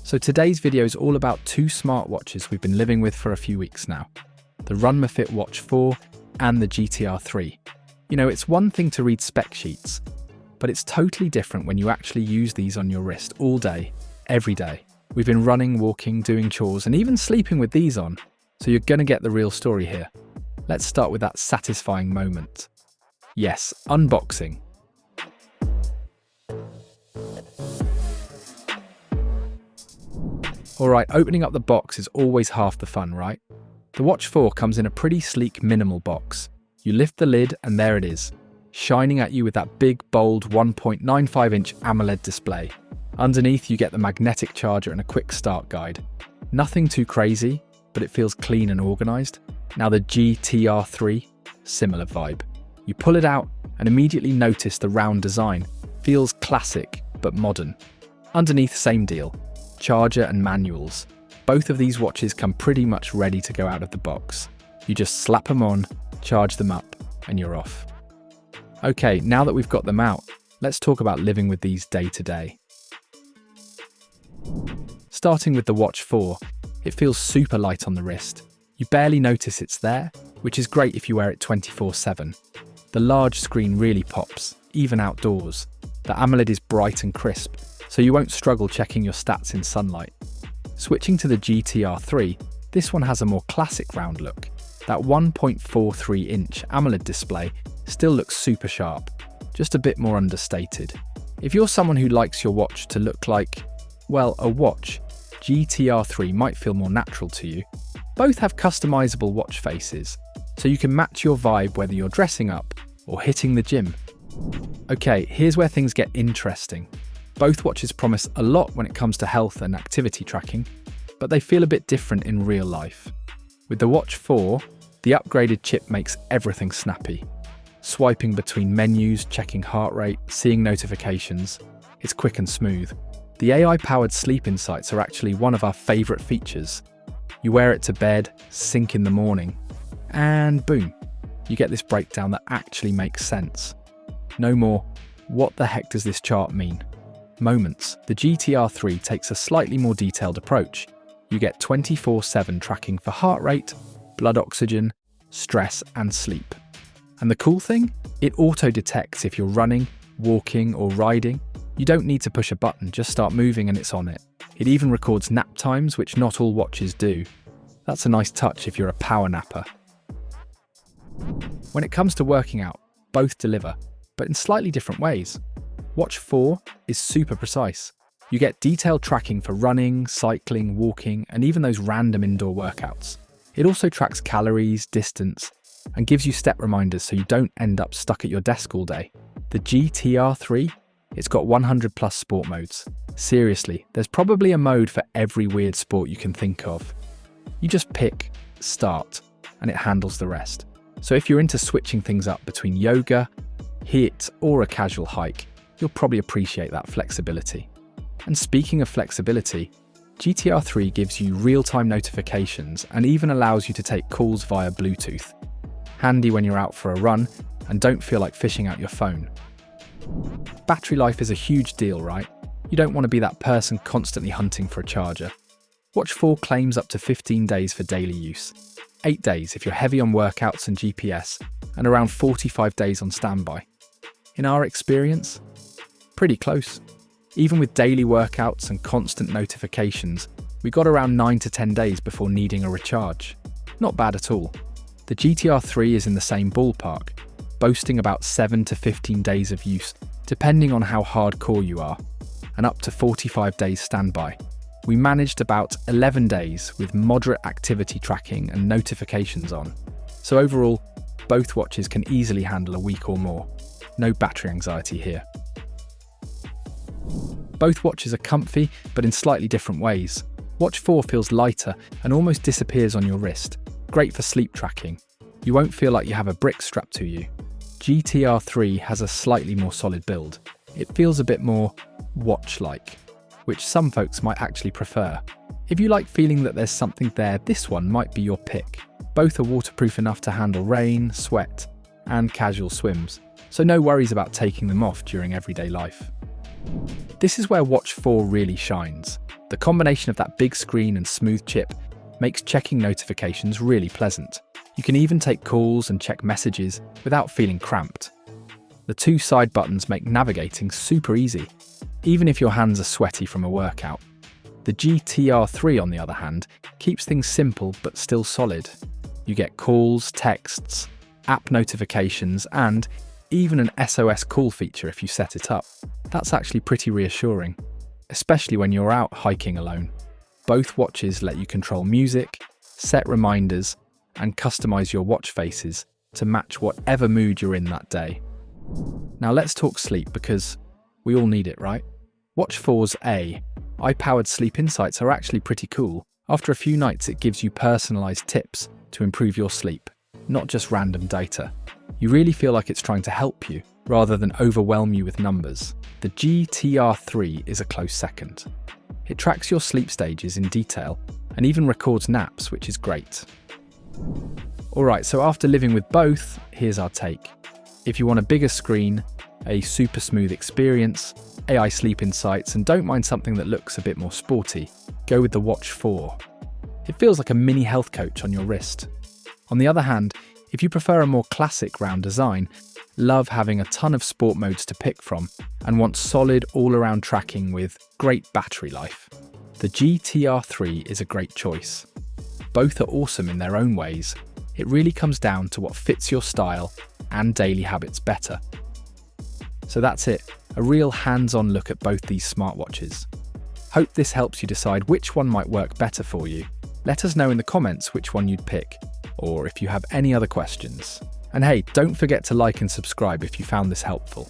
So today's video is all about two smartwatches we've been living with for a few weeks now. The Runmefit Watch 4 and the GTR 3. You know, it's one thing to read spec sheets, but it's totally different when you actually use these on your wrist all day, every day. We've been running, walking, doing chores, and even sleeping with these on, so you're gonna get the real story here. Let's start with that satisfying moment. Yes, unboxing. Alright, opening up the box is always half the fun, right? The Watch 4 comes in a pretty sleek, minimal box. You lift the lid and there it is, shining at you with that big, bold 1.95-inch AMOLED display. Underneath you get the magnetic charger and a quick start guide. Nothing too crazy, but it feels clean and organised. Now the GTR 3, similar vibe. You pull it out and immediately notice the round design. Feels classic, but modern. Underneath, same deal. Charger and manuals. Both of these watches come pretty much ready to go out of the box. You just slap them on, charge them up, and you're off. Okay, now that we've got them out, let's talk about living with these day to day. Starting with the Watch 4, it feels super light on the wrist. You barely notice it's there, which is great if you wear it 24/7. The large screen really pops, even outdoors. The AMOLED is bright and crisp, so you won't struggle checking your stats in sunlight. Switching to the GTR 3, this one has a more classic round look. That 1.43-inch AMOLED display still looks super sharp, just a bit more understated. If you're someone who likes your watch to look like, well, a watch, GTR 3 might feel more natural to you. Both have customizable watch faces, so you can match your vibe whether you're dressing up or hitting the gym. Okay, here's where things get interesting. Both watches promise a lot when it comes to health and activity tracking, but they feel a bit different in real life. With the Watch 4, the upgraded chip makes everything snappy. Swiping between menus, checking heart rate, seeing notifications, it's quick and smooth. The AI-powered sleep insights are actually one of our favourite features. You wear it to bed, sync in the morning, and boom, you get this breakdown that actually makes sense. No more, what the heck does this chart mean? Moments. The GTR 3 takes a slightly more detailed approach. You get 24/7 tracking for heart rate, blood oxygen, stress, and sleep. And the cool thing? It auto-detects if you're running, walking, or riding. You don't need to push a button, just start moving and it's on it. It even records nap times, which not all watches do. That's a nice touch if you're a power napper. When it comes to working out, both deliver, but in slightly different ways. Watch 4 is super precise. You get detailed tracking for running, cycling, walking, and even those random indoor workouts. It also tracks calories, distance, and gives you step reminders so you don't end up stuck at your desk all day. The GTR 3, it's got 100 plus sport modes. Seriously, there's probably a mode for every weird sport you can think of. You just pick, start, and it handles the rest. So if you're into switching things up between yoga, HIIT, or a casual hike, you'll probably appreciate that flexibility. And speaking of flexibility, GTR 3 gives you real-time notifications and even allows you to take calls via Bluetooth. Handy when you're out for a run and don't feel like fishing out your phone. Battery life is a huge deal, right? You don't want to be that person constantly hunting for a charger. Watch 4 claims up to 15 days for daily use, 8 days if you're heavy on workouts and GPS, and around 45 days on standby. In our experience, pretty close. Even with daily workouts and constant notifications, we got around 9 to 10 days before needing a recharge. Not bad at all. The GTR 3 is in the same ballpark, boasting about 7 to 15 days of use, depending on how hardcore you are, and up to 45 days standby. We managed about 11 days with moderate activity tracking and notifications on. So overall, both watches can easily handle a week or more. No battery anxiety here. Both watches are comfy, but in slightly different ways. Watch 4 feels lighter and almost disappears on your wrist. Great for sleep tracking. You won't feel like you have a brick strapped to you. GTR 3 has a slightly more solid build. It feels a bit more watch-like, which some folks might actually prefer. If you like feeling that there's something there, this one might be your pick. Both are waterproof enough to handle rain, sweat, and casual swims, so no worries about taking them off during everyday life. This is where Watch 4 really shines. The combination of that big screen and smooth chip makes checking notifications really pleasant. You can even take calls and check messages without feeling cramped. The two side buttons make navigating super easy, even if your hands are sweaty from a workout. The GTR 3, on the other hand, keeps things simple but still solid. You get calls, texts, app notifications, and even an SOS call feature if you set it up. That's actually pretty reassuring, especially when you're out hiking alone. Both watches let you control music, set reminders, and customize your watch faces to match whatever mood you're in that day. Now let's talk sleep, because we all need it, right? Watch 4's AI-powered sleep insights are actually pretty cool. After a few nights, it gives you personalized tips to improve your sleep, not just random data. You really feel like it's trying to help you, rather than overwhelm you with numbers. The GTR 3 is a close second. It tracks your sleep stages in detail and even records naps, which is great. Alright, so after living with both, here's our take. If you want a bigger screen, a super smooth experience, AI sleep insights, and don't mind something that looks a bit more sporty, go with the Watch 4. It feels like a mini health coach on your wrist. On the other hand, if you prefer a more classic round design, love having a ton of sport modes to pick from, and want solid all-around tracking with great battery life, the GTR 3 is a great choice. Both are awesome in their own ways. It really comes down to what fits your style and daily habits better. So that's it, a real hands-on look at both these smartwatches. Hope this helps you decide which one might work better for you. Let us know in the comments which one you'd pick, or if you have any other questions. And hey, don't forget to like and subscribe if you found this helpful.